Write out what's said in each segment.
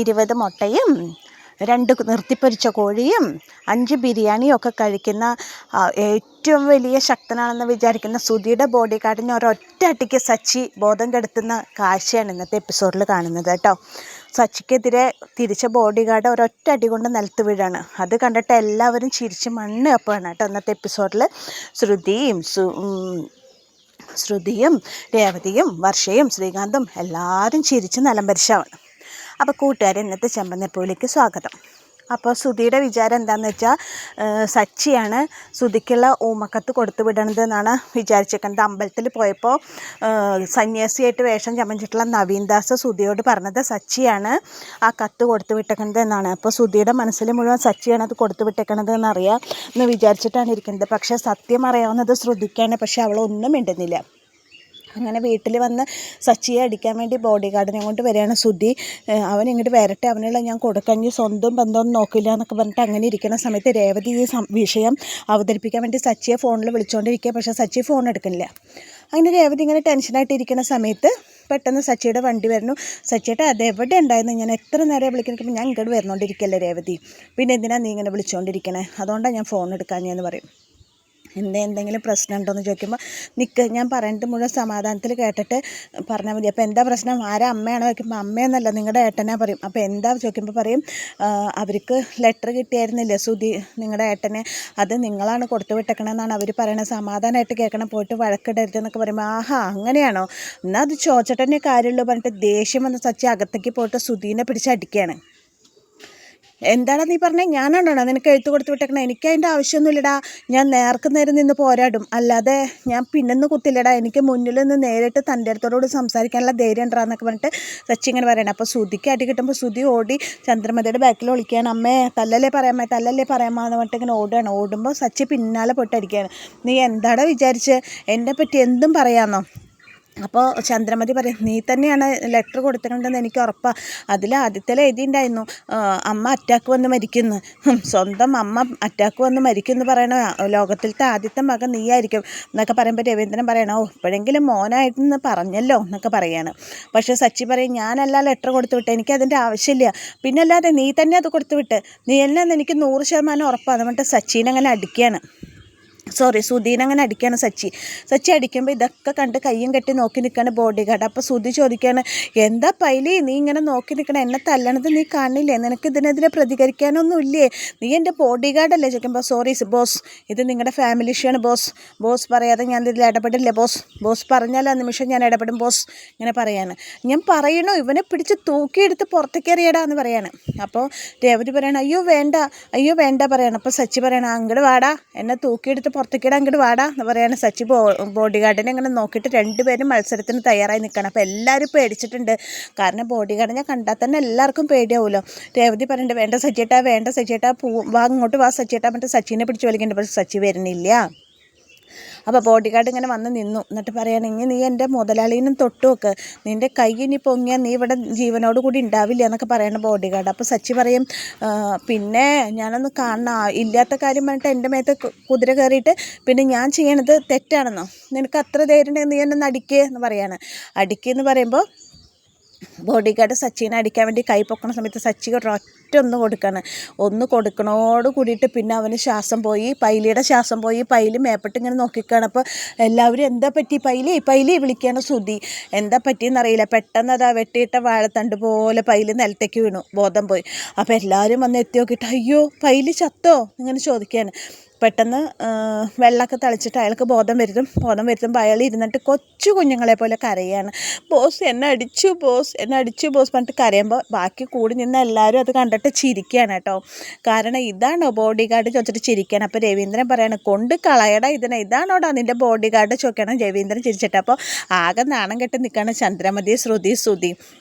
20 മുട്ടയും 2 നിർത്തിപ്പൊരിച്ച കോഴിയും 5 ബിരിയാണിയും ഒക്കെ കഴിക്കുന്ന ഏറ്റവും വലിയ ശക്തനാണെന്ന് വിചാരിക്കുന്ന സുധിയുടെ ബോഡി ഗാർഡിനെ ഒരൊറ്റ അടിക്ക് സച്ചി ബോധം കെടുത്തുന്ന കാഴ്ചയാണ് ഇന്നത്തെ എപ്പിസോഡിൽ കാണുന്നത് കേട്ടോ. സച്ചിക്കെതിരെ തിരിച്ച ബോഡി ഗാർഡ് ഒരൊറ്റ അടി കൊണ്ട് നിലത്ത് വീഴാണ്. അത് കണ്ടിട്ട് എല്ലാവരും ചിരിച്ച് മണ്ണ് കപ്പാണ് കേട്ടോ. ഇന്നത്തെ എപ്പിസോഡിൽ ശ്രുതിയും രേവതിയും വർഷയും ശ്രീകാന്തും എല്ലാവരും ചിരിച്ച് നിലംപരിശാവാണ്. അപ്പോൾ കൂട്ടുകാരെ, ഇന്നത്തെ ചെമ്പന്നിപ്പൂവിലേക്ക് സ്വാഗതം. അപ്പോൾ ശ്രുതിയുടെ വിചാരം എന്താണെന്ന് വെച്ചാൽ സച്ചിയാണ് ശ്രുതിക്കുള്ള ഊമക്കത്ത് കൊടുത്തു വിടണത് എന്നാണ് വിചാരിച്ചേക്കുന്നത്. അമ്പലത്തിൽ പോയപ്പോൾ സന്യാസിയായിട്ട് വേഷം ചമഞ്ഞിട്ടുള്ള നവീൻ ദാസ് ശ്രുതിയോട് പറഞ്ഞത് സച്ചിയാണ് ആ കത്ത് കൊടുത്തു വിട്ടേക്കണത് എന്നാണ്. അപ്പോൾ ശ്രുതിയുടെ മനസ്സിൽ മുഴുവൻ സച്ചിയാണ് അത് കൊടുത്തു വിട്ടേക്കണത് എന്നറിയാം എന്ന് വിചാരിച്ചിട്ടാണ് ഇരിക്കുന്നത്. പക്ഷേ സത്യം അറിയാവുന്നത് ശ്രുതിക്കാണ്. പക്ഷേ അവളൊന്നും മിണ്ടുന്നില്ല. അങ്ങനെ വീട്ടിൽ വന്ന് സച്ചിയെ അടിക്കാൻ വേണ്ടി ബോഡി ഗാർഡിനെ കൊണ്ട് വരികയാണ് ശ്രുതി. അവൻ ഇങ്ങോട്ട് വരട്ടെ, അവനുള്ള ഞാൻ കൊടുക്കഞ്ഞ് സ്വന്തം ബന്ധമൊന്നും നോക്കില്ല എന്നൊക്കെ പറഞ്ഞിട്ട് അങ്ങനെ ഇരിക്കുന്ന സമയത്ത് രേവതി ഈ വിഷയം അവതരിപ്പിക്കാൻ വേണ്ടി സച്ചിയെ ഫോണിൽ വിളിച്ചുകൊണ്ടിരിക്കുക. പക്ഷേ സച്ചി ഫോൺ എടുക്കുന്നില്ല. അങ്ങനെ രേവതി ഇങ്ങനെ ടെൻഷനായിട്ട് ഇരിക്കുന്ന സമയത്ത് പെട്ടെന്ന് സച്ചിയുടെ വണ്ടി വരുന്നു. സച്ചിയേട്ടാ അതെവിടെ ഉണ്ടായിരുന്നു? ഞാൻ എത്ര നേരം വിളിക്കുമ്പോൾ ഞാൻ ഇങ്ങോട്ട് വരുന്നോണ്ടിരിക്കല്ലേ രേവതി, പിന്നെ എന്തിനാണ് നീ ഇങ്ങനെ വിളിച്ചുകൊണ്ടിരിക്കണേ? അതുകൊണ്ടാണ് ഞാൻ ഫോൺ എടുക്കാഞ്ഞെന്ന് പറയും. എന്തെങ്കിലും പ്രശ്നം ഉണ്ടോയെന്ന് ചോദിക്കുമ്പോൾ നിൽക്ക്, ഞാൻ പറഞ്ഞിട്ട് മുഴുവൻ സമാധാനത്തിൽ കേട്ടിട്ട് പറഞ്ഞാൽ മതി. അപ്പോൾ എന്താ പ്രശ്നം? ആരാ അമ്മയാണോ ചോദിക്കുമ്പോൾ അമ്മയെന്നല്ല നിങ്ങളുടെ ഏട്ടനാ പറയും. അപ്പോൾ എന്താ ചോദിക്കുമ്പോൾ പറയും അവർക്ക് ലെറ്റർ കിട്ടിയായിരുന്നില്ലേ ശ്രുതി നിങ്ങളുടെ ഏട്ടനെ, അത് നിങ്ങളാണ് കൊടുത്തു വിട്ടേക്കണമെന്നാണ് അവർ പറയണത്. സമാധാനമായിട്ട് കേൾക്കണം, പോയിട്ട് വഴക്കിടരുതെന്നൊക്കെ പറയുമ്പോൾ ആഹാ അങ്ങനെയാണോ, എന്നാൽ അത് ചോദിച്ചിട്ടെന്നെ കാര്യമുള്ളൂ പറഞ്ഞിട്ട് ദേഷ്യം വന്ന് സച്ചി അകത്തേക്ക് പോയിട്ട് ശ്രുതിനെ പിടിച്ചടിക്കുകയാണ്. എന്താണ് നീ പറഞ്ഞേ? ഞാനാണോ നിനക്ക് എഴുത്ത് കൊടുത്ത് വിട്ടേക്കണേ? എനിക്ക് അതിൻ്റെ ആവശ്യമൊന്നുമില്ലടാ. ഞാൻ നേർക്ക് നേരെ നിന്ന് പോരാടും, അല്ലാതെ ഞാൻ പിന്നെന്ന് കുത്തില്ലടാ. എനിക്ക് മുന്നിൽ നിന്ന് നേരിട്ട് തൻ്റെ അടുത്തോട് സംസാരിക്കാനുള്ള ധൈര്യം ഉണ്ടാന്നൊക്കെ പറഞ്ഞിട്ട് സച്ചി ഇങ്ങനെ പറയണം. അപ്പോൾ ശ്രുതിക്ക് അടി കിട്ടുമ്പോൾ ശ്രുതി ഓടി ചന്ദ്രമതിയുടെ ബാക്കിൽ ഒളിക്കുകയാണ്. അമ്മേ തല്ലല്ലേ പറയാമേ എന്ന് പറഞ്ഞിട്ട് ഇങ്ങനെ ഓടുകയാണ്. ഓടുമ്പോൾ സച്ചി പിന്നാലെ പൊട്ടടിക്കുകയാണ്. നീ എന്താടാ വിചാരിച്ച് എന്നെ പറ്റി എന്തും പറയാമെന്നോ? അപ്പോൾ ചന്ദ്രമതി പറയും നീ തന്നെയാണ് ലെറ്റർ കൊടുത്തിട്ടുണ്ടെന്ന് എനിക്ക് ഉറപ്പാണ്. അതിൽ ആദ്യത്തിൽ എഴുതിയിട്ടുണ്ടായിരുന്നു അമ്മ അറ്റാക്ക് വന്ന് മരിക്കുന്നു. സ്വന്തം അമ്മ അറ്റാക്ക് വന്ന് മരിക്കുമെന്ന് പറയണ ലോകത്തിലത്തെ ആദ്യത്തെ മകൻ നീയായിരിക്കും എന്നൊക്കെ പറയുമ്പോൾ രവീന്ദ്രൻ പറയണോ ഇപ്പോഴെങ്കിലും മോനായിട്ടെന്ന് പറഞ്ഞല്ലോ എന്നൊക്കെ പറയാണ്. പക്ഷേ സച്ചി പറയും ഞാനല്ല ലെറ്റർ കൊടുത്തു വിട്ട്, എനിക്കതിൻ്റെ ആവശ്യമില്ല, പിന്നല്ലാതെ നീ തന്നെ അത് കൊടുത്തു വിട്ട്, നീ എല്ലാം എനിക്ക് 100% ഉറപ്പാണ് എന്നിട്ട് സച്ചീനെ അങ്ങനെ അടിക്കുകയാണ്. ശ്രുതിനെ അങ്ങനെ അടിക്കുകയാണ് സച്ചി അടിക്കുമ്പോൾ ഇതൊക്കെ കണ്ട് കയ്യും കെട്ടി നോക്കി നിൽക്കുകയാണ് ബോഡി ഗാർഡ്. അപ്പോൾ ശ്രുതി ചോദിക്കുകയാണ് എന്താ പൈലി നീ ഇങ്ങനെ നോക്കി നിൽക്കണം, എന്നെ തല്ലണത് നീ കാണില്ലേ, നിനക്ക് ഇതിനെതിരെ പ്രതികരിക്കാനൊന്നുമില്ലേ, നീ എൻ്റെ ബോഡി ഗാർഡല്ലേ? ചോദിക്കുമ്പോൾ സോറി ബോസ്, ഇത് നിങ്ങളുടെ ഫാമിലി ഇഷ്യൂ ആണ് ബോസ് പറയാതെ ഞാൻ ഇതിൽ ഇടപെടില്ല ബോസ് പറഞ്ഞാൽ ആ നിമിഷം ഞാൻ ഇടപെടും ബോസ് ഇങ്ങനെ പറയാണ്. ഞാൻ പറയണു ഇവനെ പിടിച്ച് തൂക്കിയെടുത്ത് പുറത്തേക്ക് എറിയടാ എന്ന് പറയാണ്. അപ്പോൾ രേവതി പറയണം അയ്യോ വേണ്ട പറയണം. അപ്പോൾ സച്ചി പറയണം അങ്ങോട്ട് വാടാ, എന്നെ തൂക്കിയെടുത്ത് പുറത്തേക്കിടാൻ അങ്ങോട്ട് വാടാ എന്ന് പറയാണ്. സച്ചി ബോഡി ഗാർഡിനെ ഇങ്ങനെ നോക്കിയിട്ട് രണ്ടുപേരും മത്സരത്തിന് തയ്യാറായി നിൽക്കണം. അപ്പോൾ എല്ലാവരും പേടിച്ചിട്ടുണ്ട്. കാരണം ബോഡി ഗാർഡിനെ കണ്ടാൽ തന്നെ എല്ലാവർക്കും പേടിയാവുമല്ലോ. രേവതി പറയുന്നുണ്ട് വേണ്ട സച്ചിയേട്ടാ വാ ഇങ്ങോട്ട് വാ സച്ചിയേട്ടാ എന്നിട്ട് സച്ചിനെ പിടിച്ച് വലിക്കുന്നുണ്ട്. പക്ഷേ സച്ചി വരുന്നില്ല. അപ്പോൾ ബോഡി ഗാർഡ് ഇങ്ങനെ വന്ന് നിന്നു. എന്നിട്ട് പറയുകയാണെങ്കിൽ നീ എൻ്റെ മുതലാളീനും തൊട്ട് നോക്ക്, നിൻ്റെ കൈ ഇനി പൊങ്ങിയാൽ നീ ഇവിടെ ജീവനോട് കൂടി ഉണ്ടാവില്ല എന്നൊക്കെ പറയണം ബോഡി ഗാർഡ്. അപ്പോൾ സച്ചി പറയും പിന്നെ ഞാനൊന്ന് കാണണം, ഇല്ലാത്ത കാര്യം പറഞ്ഞിട്ട് എൻ്റെ മേത്ത് കുതിര കയറിയിട്ട് പിന്നെ ഞാൻ ചെയ്യണത് തെറ്റാണെന്നോ, നിനക്ക് അത്ര ധൈര്യം ഉണ്ടെങ്കിൽ നീ എന്നെ അടിക്കുക എന്ന് പറയാണ്. അടിക്കുക പറയുമ്പോൾ ബോഡി ഗാർഡ് സച്ചിനെ അടിക്കാൻ വേണ്ടി കൈ പൊക്കണ സമയത്ത് സച്ചി ഒന്ന് കൊടുക്കണോട് കൂടിയിട്ട് പിന്നെ അവന് ശ്വാസം പോയി, പൈലിയുടെ ശ്വാസം പോയി. പൈലി മേപ്പെട്ട് ഇങ്ങനെ നോക്കിക്കാണ്. അപ്പോൾ എല്ലാവരും എന്താ പറ്റി പൈലി വിളിക്കുകയാണ് ശ്രുതി. എന്താ പറ്റിയെന്നറിയില്ല, പെട്ടെന്ന് അതാ വെട്ടിയിട്ട വാഴത്തണ്ട് പോലെ പൈലി നിലത്തേക്ക് വീണു, ബോധം പോയി. അപ്പോൾ എല്ലാവരും വന്ന് എത്തി നോക്കിയിട്ട് അയ്യോ പൈലി ചത്തോ ഇങ്ങനെ ചോദിക്കുകയാണ്. പെട്ടെന്ന് വെള്ളമൊക്കെ തളിച്ചിട്ട് അയാൾക്ക് ബോധം വരുത്തുമ്പോൾ അയാൾ ഇരുന്നിട്ട് കൊച്ചു കുഞ്ഞുങ്ങളെ പോലെ കരയാണ്. ബോസ് എന്നെ അടിച്ചു പറഞ്ഞിട്ട് കരയുമ്പോൾ ബാക്കി കൂടി നിന്ന് എല്ലാവരും അത് കണ്ടിട്ട് ചിരിക്കുകയാണ് കേട്ടോ. കാരണം ഇതാണോ ബോഡി ഗാർഡ് ചോദിച്ചിട്ട് ചിരിക്കുകയാണ്. അപ്പോൾ രവീന്ദ്രൻ പറയാണ് കൊണ്ട് കളയടാ ഇതാണോടാ നിൻ്റെ ബോഡി ഗാർഡ് ചോദിക്കണം. രവീന്ദ്രൻ ചിരിച്ചിട്ട് അപ്പോൾ ആകെ നാണം കെട്ട് നിൽക്കുകയാണ് ചന്ദ്രമതി ശ്രുതി.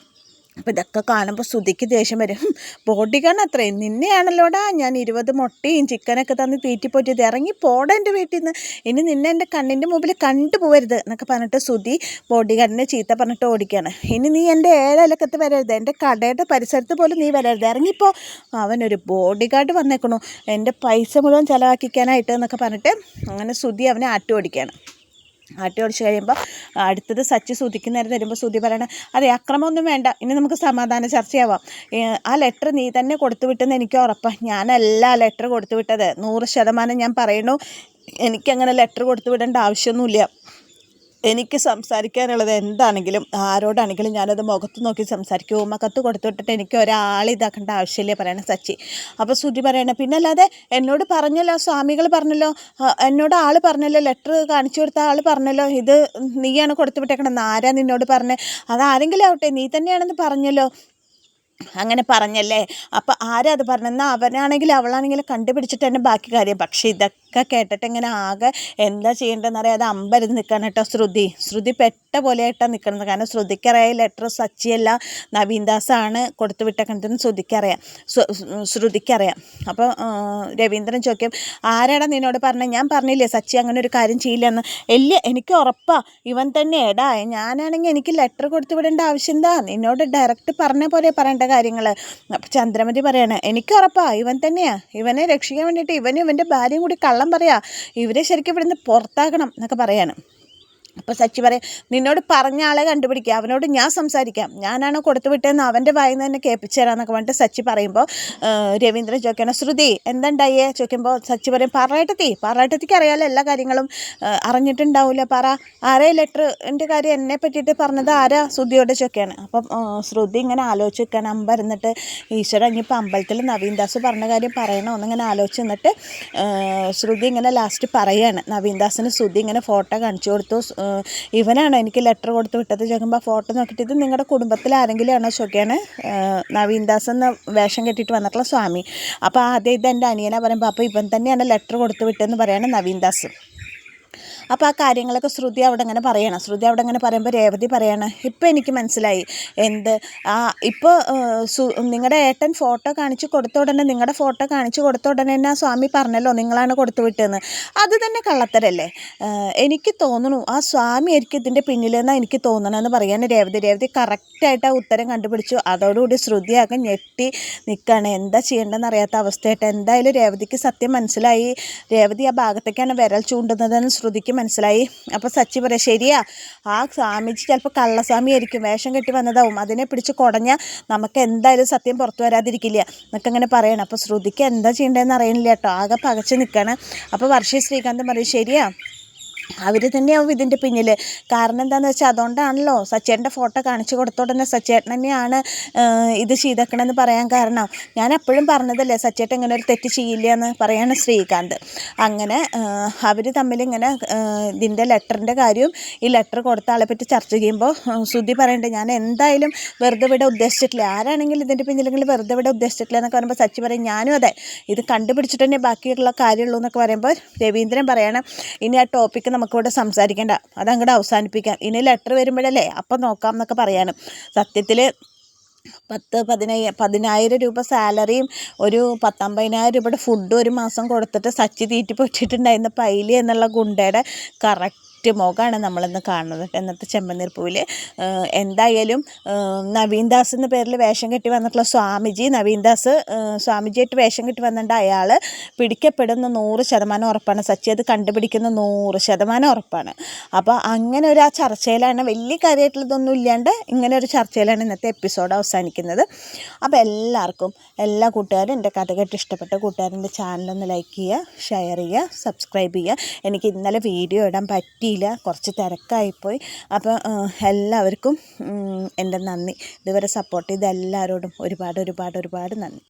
അപ്പോൾ ഇതൊക്കെ കാണുമ്പോൾ ശ്രുതിക്ക് ദേഷ്യം വരും. ബോഡി ഗാർഡ് അത്രയും നിന്നെയാണല്ലോടാ ഞാൻ 20 മുട്ടയും ചിക്കനൊക്കെ തന്ന് തീറ്റിപ്പോറ്റിയത്, ഇറങ്ങി പോടാ എൻ്റെ വീട്ടിൽ നിന്ന്, ഇനി നിന്നെ എൻ്റെ കണ്ണിൻ്റെ മുമ്പിൽ കണ്ടുപോകരുത് എന്നൊക്കെ പറഞ്ഞിട്ട് ശ്രുതി ബോഡി ഗാർഡിനെ ചീത്ത പറഞ്ഞിട്ട് ഓടിക്കുകയാണ്. ഇനി നീ എൻ്റെ ഏഴലക്കത്ത് വരരുത്, എൻ്റെ കടയുടെ പരിസരത്ത് പോലും നീ വരരുത്, ഇറങ്ങിപ്പോൾ. അവനൊരു ബോഡി ഗാർഡ് വന്നേക്കണു എൻ്റെ പൈസ മുഴുവൻ ചിലവാക്കിക്കാനായിട്ട് എന്നൊക്കെ പറഞ്ഞിട്ട് അങ്ങനെ ശ്രുതി അവനെ ആട്ടി ഓടിക്കുകയാണ്. ആട്ടി ഓടിച്ച് കഴിയുമ്പോൾ അടുത്തത് സച്ചി ശ്രുതിക്ക് നേരെ തരുമ്പോൾ ശ്രുതി പറയണ അതെ അക്രമമൊന്നും വേണ്ട, ഇനി നമുക്ക് സമാധാന ചർച്ചയാവാം. ആ ലെറ്റർ നീ തന്നെ കൊടുത്തു വിട്ടെന്ന് എനിക്ക് ഉറപ്പാണ്. ഞാനല്ല ആ ലെറ്റർ കൊടുത്തു വിട്ടത്, 100% ഞാൻ പറയണു. എനിക്കങ്ങനെ ലെറ്റർ കൊടുത്തു വിടേണ്ട ആവശ്യമൊന്നുമില്ല. എനിക്ക് സംസാരിക്കാനുള്ളത് എന്താണെങ്കിലും ആരോടാണെങ്കിലും ഞാനത് മുഖത്ത് നോക്കി സംസാരിക്കും. കത്ത് കൊടുത്തു വിട്ടിട്ട് എനിക്ക് ഒരാൾ ഇതാക്കേണ്ട ആവശ്യമില്ലേ പറയണ സച്ചി. അപ്പോൾ ശ്രുതി പറയണേ പിന്നെ അല്ലാതെ എന്നോട് പറഞ്ഞല്ലോ, സ്വാമികൾ പറഞ്ഞല്ലോ, എന്നോട് ആൾ പറഞ്ഞല്ലോ, ലെറ്റർ കാണിച്ചു കൊടുത്ത ആൾ പറഞ്ഞല്ലോ ഇത് നീയാണ് കൊടുത്തു വിട്ടേക്കണമെന്ന്. ആരാ നിന്നോട് പറഞ്ഞത്? അതാരെങ്കിലും ആവട്ടെ, നീ തന്നെയാണെന്ന് പറഞ്ഞല്ലോ. അങ്ങനെ പറഞ്ഞല്ലേ, അപ്പം ആരാ അത് പറഞ്ഞെന്നാൽ അവനാണെങ്കിലും അവളാണെങ്കിലും കണ്ടുപിടിച്ചിട്ട് തന്നെ ബാക്കി കാര്യം. പക്ഷേ ഇതൊക്കെ കേട്ടിട്ട് ഇങ്ങനെ ആകെ എന്താ ചെയ്യേണ്ടതെന്ന് അറിയാതെ അമ്പരന്ന് നിൽക്കണം കേട്ടോ ശ്രുതി പെട്ട പോലെയായിട്ടാണ് നിൽക്കുന്നത്. കാരണം ശ്രുതിക്കറിയാം ലെറ്റർ സച്ചിയല്ല നവീൻദാസാണ് കൊടുത്തു വിട്ടേക്കണതെന്ന് ശ്രുതിക്കറിയാം. അപ്പോൾ രവീന്ദ്രൻ ചോദിക്കും ആരാടാ നിന്നോട് പറഞ്ഞത്? ഞാൻ പറഞ്ഞില്ലേ സച്ചി അങ്ങനെ ഒരു കാര്യം ചെയ്യില്ലെന്ന്. ഇല്ല എനിക്ക് ഉറപ്പാണ് ഇവൻ തന്നെ. എടാ ഞാനാണെങ്കിൽ എനിക്ക് ലെറ്റർ കൊടുത്തു വിടേണ്ട ആവശ്യം എന്താ? നിന്നോട് ഡയറക്റ്റ് പറഞ്ഞ പോലെ പറയേണ്ട കാര്യങ്ങൾ. അപ്പം ചന്ദ്രമതി പറയാണ് എനിക്ക് ഉറപ്പാണ് ഇവൻ തന്നെയാണ്. ഇവനെ രക്ഷിക്കാൻ വേണ്ടിയിട്ട് ഇവൻ്റെ ഭാര്യയും കൂടി കള്ളം പറയാ. ഇവരെ ശരിക്കും ഇവിടുന്ന് പുറത്താക്കണം എന്നൊക്കെ പറയാണ്. അപ്പോൾ സച്ചി പറയാം നിന്നോട് പറഞ്ഞ ആളെ കണ്ടുപിടിക്കുക, അവനോട് ഞാൻ സംസാരിക്കാം, ഞാനാണ് കൊടുത്തു വിട്ടതെന്ന് അവൻ്റെ വായിൽ നിന്ന് തന്നെ കേൾപ്പിച്ചു തരാമെന്നൊക്കെ പറഞ്ഞിട്ട് സച്ചി പറയുമ്പോൾ രവീന്ദ്രൻ ചോദിക്കണം ശ്രുതി എന്താണ്ടായേ ചോദിക്കുമ്പോൾ സച്ചി പറയും പാറാട്ടത്തിക്ക് അറിയാമല്ലോ എല്ലാ കാര്യങ്ങളും, അറിഞ്ഞിട്ടുണ്ടാവില്ല, പറ ആരേ ലെറ്ററിൻ്റെ കാര്യം എന്നെ പറ്റിയിട്ട് പറഞ്ഞത് ആരാ ശ്രുതിയോട് ചോദിക്കുകയാണ്. അപ്പം ശ്രുതി ഇങ്ങനെ ആലോചിച്ച് നിൽക്കാൻ അമ്പരന്നിട്ട് ഈശ്വര ഇനിയിപ്പോൾ അമ്പലത്തിൽ നവീൻദാസ് പറഞ്ഞ കാര്യം പറയണോ എന്നിങ്ങനെ ആലോചിച്ച് നിന്നിട്ട് ശ്രുതി ഇങ്ങനെ ലാസ്റ്റ് പറയാണ്. നവീൻദാസിന് ശ്രുതി ഇങ്ങനെ ഫോട്ടോ കാണിച്ചു കൊടുത്തു. ഇവനാണ് എനിക്ക് ലെറ്റർ കൊടുത്ത് വിട്ടത് ചോദിക്കുമ്പോൾ ഫോട്ടോ നോക്കിയിട്ട് ഇത് നിങ്ങളുടെ കുടുംബത്തിൽ ആരെങ്കിലും ആണോ ചോദിക്കുകയാണ്. നവീൻദാസ് എന്ന വേഷം കെട്ടിയിട്ട് വന്നിട്ടുള്ള സ്വാമി. അപ്പോൾ ആദ്യം ഇത് എൻ്റെ അനിയനാ പറയുമ്പോൾ അപ്പോൾ ഇവൻ തന്നെയാണ് ലെറ്റർ കൊടുത്ത് വിട്ടതെന്ന് പറയാണ് നവീൻദാസ്. അപ്പോൾ ആ കാര്യങ്ങളൊക്കെ ശ്രുതി അവിടെ അങ്ങനെ പറയുമ്പോൾ രേവതി പറയാണ് ഇപ്പം എനിക്ക് മനസ്സിലായി എന്ത് ഇപ്പോൾ നിങ്ങളുടെ ഏട്ടൻ ഫോട്ടോ കാണിച്ച് കൊടുത്ത ഉടനെ നിങ്ങളുടെ ഫോട്ടോ കാണിച്ച് കൊടുത്ത ഉടനെ തന്നെ ആ സ്വാമി പറഞ്ഞല്ലോ നിങ്ങളാണ് കൊടുത്തു വിട്ടതെന്ന്. അത് തന്നെ കള്ളത്തരല്ലേ? എനിക്ക് തോന്നുന്നു ആ സ്വാമി ആയിരിക്കും ഇതിൻ്റെ പിന്നിലെന്നാണ് എനിക്ക് തോന്നണമെന്ന് പറയാൻ രേവതി കറക്റ്റായിട്ട് ആ ഉത്തരം കണ്ടുപിടിച്ചു. അതോടുകൂടി ശ്രുതിയാകെ ഞെട്ടി നിൽക്കുകയാണ്. എന്താ ചെയ്യേണ്ടതെന്ന് അറിയാത്ത അവസ്ഥയായിട്ട്. എന്തായാലും രേവതിക്ക് സത്യം മനസ്സിലായി. രേവതി ആ ഭാഗത്തേക്കാണ് വിരൽ ചൂണ്ടുന്നതെന്ന് ശ്രുതിക്ക് മനസ്സിലായി. അപ്പോൾ സച്ചി പറയാം ശരിയാ ആ സ്വാമിജി ചിലപ്പോൾ കള്ളസ്വാമി ആയിരിക്കും, വേഷം കെട്ടി വന്നതാവും, അതിനെ പിടിച്ച് കുടഞ്ഞാൽ നമുക്ക് എന്തായാലും സത്യം പുറത്തു വരാതിരിക്കില്ല എന്നൊക്കെ അങ്ങനെ പറയണം. അപ്പോൾ ശ്രുതിക്ക് എന്താ ചെയ്യേണ്ടതെന്ന് അറിയണില്ല കേട്ടോ, ആകെ പകച്ച് നിൽക്കുകയാണ്. അപ്പോൾ വർഷി ശ്രീകാന്ത് പറയും ശരിയാ അവർ തന്നെയാവും ഇതിൻ്റെ പിന്നിൽ. കാരണം എന്താണെന്ന് വെച്ചാൽ അതുകൊണ്ടാണല്ലോ സച്ചേട്ടൻ്റെ ഫോട്ടോ കാണിച്ചു കൊടുത്ത ഉടനെ സച്ചേട്ടൻ തന്നെയാണ് ഇത് ചെയ്തേക്കണമെന്ന് പറയാൻ കാരണം. ഞാൻ എപ്പോഴും പറഞ്ഞതല്ലേ സച്ചേട്ടൻ ഇങ്ങനെ ഒരു തെറ്റ് ചെയ്യില്ല എന്ന് പറയാണ് ശ്രീകാന്ത്. അങ്ങനെ അവർ തമ്മിലിങ്ങനെ ഇതിൻ്റെ ലെറ്ററിൻ്റെ കാര്യവും ഈ ലെറ്റർ കൊടുത്ത ആളെ പറ്റി ചർച്ച ചെയ്യുമ്പോൾ ശ്രുതി പറയുന്നുണ്ട് ഞാൻ എന്തായാലും വെറുതെ വിടാൻ ഉദ്ദേശിച്ചിട്ടില്ല, ആരാണെങ്കിലും ഇതിൻ്റെ പിന്നിലെങ്കിലും വെറുതെ വിടാൻ ഉദ്ദേശിച്ചിട്ടില്ല എന്നൊക്കെ പറയുമ്പോൾ സച്ചി പറയും ഞാനും അതെ, ഇത് കണ്ടുപിടിച്ചിട്ട് തന്നെ ബാക്കിയുള്ള കാര്യമുള്ളൂ എന്നൊക്കെ പറയുമ്പോൾ രവീന്ദ്രൻ പറയണം ഇനി ആ ടോപ്പിക്ക് നമുക്കിവിടെ സംസാരിക്കേണ്ട, അതങ്ങോട്ട് അവസാനിപ്പിക്കാം, ഇനി ലെറ്റർ വരുമ്പോഴല്ലേ അപ്പം നോക്കാം എന്നൊക്കെ പറയാനും. സത്യത്തിൽ 10,000 രൂപ സാലറിയും ഒരു 50,000 രൂപയുടെ ഫുഡ് ഒരു മാസം കൊടുത്തിട്ട് സച്ചി തീറ്റി പൊട്ടിയിട്ടുണ്ടായിരുന്ന പൈലി എന്നുള്ള ഗുണ്ടയുടെ കറക്റ്റ് മുഖമാണ് നമ്മളിന്ന് കാണുന്നത് എന്നത്തെ ചെമ്പനീർ പൂവിൽ. എന്തായാലും നവീൻദാസ് എന്ന പേരിൽ വേഷം കെട്ടി വന്നിട്ടുള്ള സ്വാമിജിയായിട്ട് വേഷം കെട്ടി വന്നിട്ട് അയാൾ പിടിക്കപ്പെടുന്ന 100% ഉറപ്പാണ്. സച്ചി അത് കണ്ടുപിടിക്കുന്ന 100% ഉറപ്പാണ്. അപ്പോൾ അങ്ങനെ ഒരു ആ ചർച്ചയിലാണ്, വലിയ കാര്യമായിട്ടുള്ളതൊന്നും ഇല്ലാണ്ട് ഇങ്ങനെ ഒരു ചർച്ചയിലാണ് ഇന്നത്തെ എപ്പിസോഡ് അവസാനിക്കുന്നത്. അപ്പോൾ എല്ലാ കൂട്ടുകാരും എൻ്റെ കഥ കേട്ട് ഇഷ്ടപ്പെട്ട കൂട്ടുകാരൻ്റെ ചാനലൊന്ന് ലൈക്ക് ചെയ്യുക, ഷെയർ ചെയ്യുക, സബ്സ്ക്രൈബ് ചെയ്യുക. എനിക്ക് ഇന്നലെ വീഡിയോ ഇടാൻ പറ്റിയില്ല, കുറച്ച് തിരക്കായിപ്പോയി. അപ്പോൾ എല്ലാവർക്കും എൻ്റെ നന്ദി. ഇതുവരെ സപ്പോർട്ട് ചെയ്ത എല്ലാവരോടും ഒരുപാട് നന്ദി.